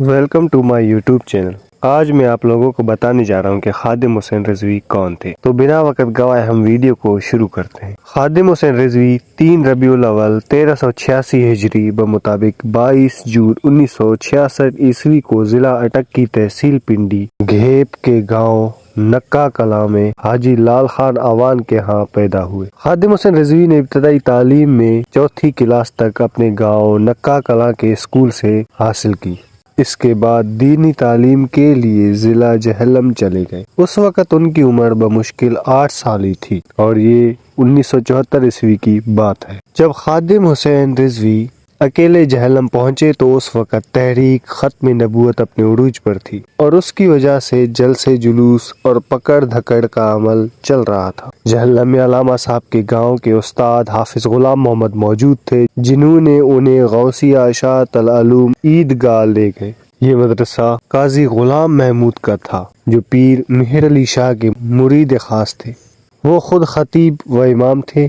Welcome to my YouTube channel. آج میں آپ لوگوں کو بتانے جا رہا ہوں کہ خادم حسین رضوی کون تھے۔ تو بنا وقت گوائے ہم ویڈیو کو شروع کرتے ہیں۔ خادم حسین رضوی 3 ربیع الاول 1386 ہجری بمطابق 22 جون 1966 عیسوی کو ضلع اٹک کی تحصیل پنڈی گھیپ کے گاؤں نکا کلاں میں حاجی لال خان آوان کے ہاں پیدا ہوئے۔ خادم حسین رضوی نے ابتدائی تعلیم میں 4 کلاس تک اپنے گاؤں نکا کلاں کے اسکول سے حاصل کی۔ اس کے بعد دینی تعلیم کے لیے ضلع جہلم چلے گئے۔ اس وقت ان کی عمر بمشکل 8 سال ہی تھی اور یہ 1974 عیسوی کی بات ہے۔ جب خادم حسین رضوی اکیلے جہلم پہنچے تو اس وقت تحریک ختم نبوت اپنے عروج پر تھی اور اس کی وجہ سے جلسے جلوس اور پکڑ دھکڑ کا عمل چل رہا تھا۔ جہلم میں علامہ صاحب کے گاؤں کے استاد حافظ غلام محمد موجود تھے، جنہوں نے انہیں غوثیہ اشاعت العلوم عیدگاہ لے گئے۔ یہ مدرسہ قاضی غلام محمود کا تھا جو پیر مہر علی شاہ کے مرید خاص تھے۔ وہ خود خطیب و امام تھے،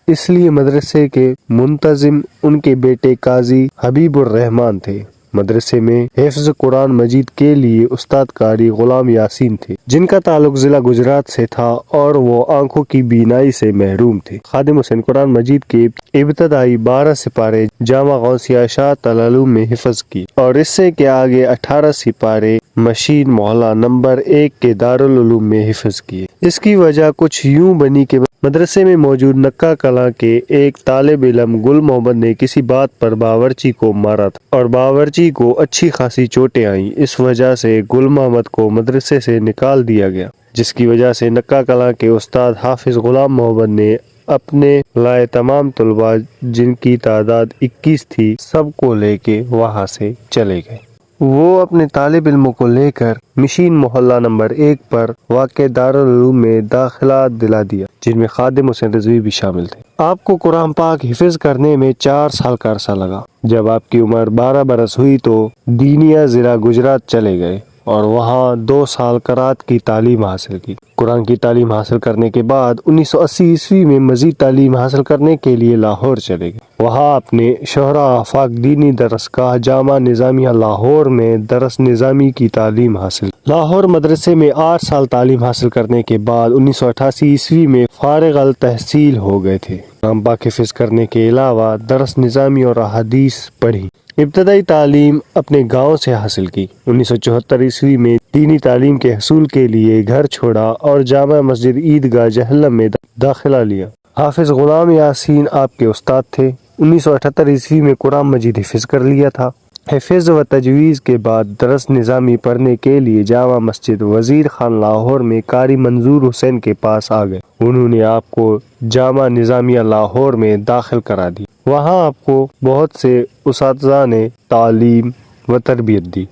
اس لیے مدرسے کے منتظم ان کے بیٹے قاضی حبیب الرحمن تھے۔ مدرسے میں حفظ قرآن مجید کے لیے استاد قاری غلام یاسین تھے، جن کا تعلق ضلع گجرات سے تھا اور وہ آنکھوں کی بینائی سے محروم تھے۔ خادم حسین قرآن مجید کے ابتدائی 12 سپارے جامع غوثیہ اشاعت العلوم میں حفظ کی اور اس سے کے آگے 18 سپارے مشین محلہ نمبر 1 کے دارالعلوم میں حفظ کیے۔ اس کی وجہ کچھ یوں بنی کہ مدرسے میں موجود نکا کلاں کے ایک طالب علم گل محمد نے کسی بات پر باورچی کو مارا تھا اور باورچی کو اچھی خاصی چوٹیں آئیں۔ اس وجہ سے گل محمد کو مدرسے سے نکال دیا گیا، جس کی وجہ سے نکا کلاں کے استاد حافظ غلام محمد نے اپنے لائے تمام طلباء، جن کی تعداد 21 تھی، سب کو لے کے وہاں سے چلے گئے۔ وہ اپنے طالب علموں کو لے کر مشین محلہ نمبر 1 پر واقع دارالعلوم میں داخلہ دلا دیا، جن میں خادم حسین رضوی بھی شامل تھے۔ آپ کو قرآن پاک حفظ کرنے میں 4 سال کا عرصہ لگا۔ جب آپ کی عمر 12 برس ہوئی تو دینیا ضلع گجرات چلے گئے اور وہاں 2 سال قرات کی تعلیم حاصل کی۔ قرآن کی تعلیم حاصل کرنے کے بعد 1980 عیسوی میں مزید تعلیم حاصل کرنے کے لیے لاہور چلے گئے۔ وہاں اپنے شہرہ آفاق دینی درسگاہ جامع نظامیہ لاہور میں درس نظامی کی تعلیم حاصل۔ لاہور مدرسے میں 8 سال تعلیم حاصل کرنے کے بعد 1988 عیسوی میں فارغ التحصیل ہو گئے تھے۔ قرآن پاک حفظ کرنے کے علاوہ درس نظامی اور احادیث پڑھی۔ ابتدائی تعلیم اپنے گاؤں سے حاصل کی۔ 1974 عیسوی میں دینی تعلیم کے حصول کے لیے گھر چھوڑا اور جامع مسجد عیدگاہ جہلم میں داخلہ لیا۔ حافظ غلام یاسین آپ کے استاد تھے۔ 1978 عیسوی میں قرآن مجید حفظ کر لیا تھا۔ حفظ و تجویز کے بعد درس نظامی پڑھنے کے لیے جامع مسجد وزیر خان لاہور میں قاری منظور حسین کے پاس آ گئے۔ انہوں نے آپ کو جامع نظامیہ لاہور میں داخل کرا دی۔ وہاں آپ کو بہت سے اساتذہ نے تعلیم و تربیت دی۔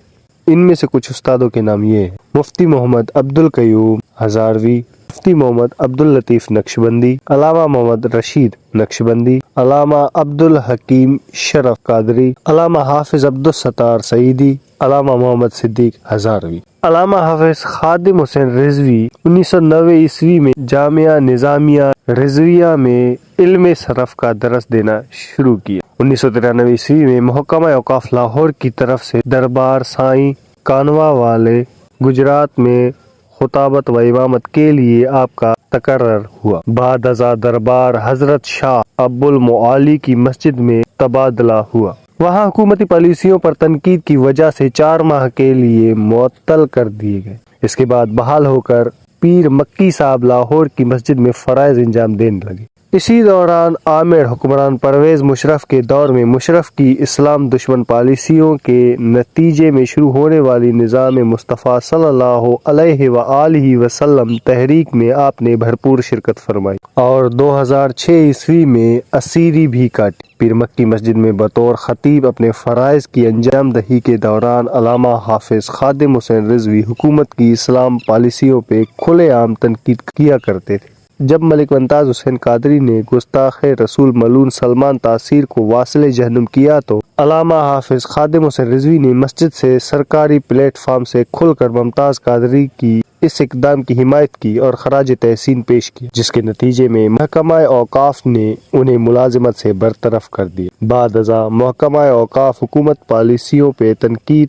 ان میں سے کچھ استادوں کے نام یہ ہیں: مفتی محمد عبدالقیوم ہزاروی، مفتی محمد عبداللطیف نقشبندی، علامہ محمد رشید نقشبندی، علامہ عبدالحکیم شرف قادری، علامہ حافظ عبدالستار سعیدی، علامہ محمد صدیق ہزاروی۔ علامہ حافظ خادم حسین رضوی 1990 عیسوی میں جامعہ نظامیہ رضویہ میں علم صرف کا درس دینا شروع کیا۔ 1993 عیسوی میں محکمہ اوقاف لاہور کی طرف سے دربار سائیں کانوا والے گجرات میں خطابت و امامت کے لیے آپ کا تقرر ہوا۔ بعد ازاں دربار حضرت شاہ ابو المعالی کی مسجد میں تبادلہ ہوا۔ وہاں حکومتی پالیسیوں پر تنقید کی وجہ سے 4 ماہ کے لیے معطل کر دیے گئے۔ اس کے بعد بحال ہو کر پیر مکی صاحب لاہور کی مسجد میں فرائض انجام دینے لگے۔ اسی دوران عامر حکمران پرویز مشرف کے دور میں مشرف کی اسلام دشمن پالیسیوں کے نتیجے میں شروع ہونے والی نظام مصطفیٰ صلی اللہ علیہ وآلہ وسلم تحریک میں آپ نے بھرپور شرکت فرمائی اور 2006 عیسوی میں اسیری بھی کاٹی۔ پیر مکی مسجد میں بطور خطیب اپنے فرائض کی انجام دہی کے دوران علامہ حافظ خادم حسین رضوی حکومت کی اسلام پالیسیوں پہ کھلے عام تنقید کیا کرتے تھے۔ جب ملک ممتاز حسین قادری نے گستاخ رسول ملعون سلمان تاثیر کو واصل جہنم کیا تو علامہ حافظ خادم حسین رضوی نے مسجد سے سرکاری پلیٹ فارم سے کھل کر ممتاز قادری کی اس اقدام کی حمایت کی اور خراج تحسین پیش کیا، جس کے نتیجے میں محکمہ اوقاف نے انہیں ملازمت سے برطرف کر دیا۔ بعد ازاں محکمہ اوقاف حکومت پالیسیوں پہ تنقید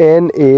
NA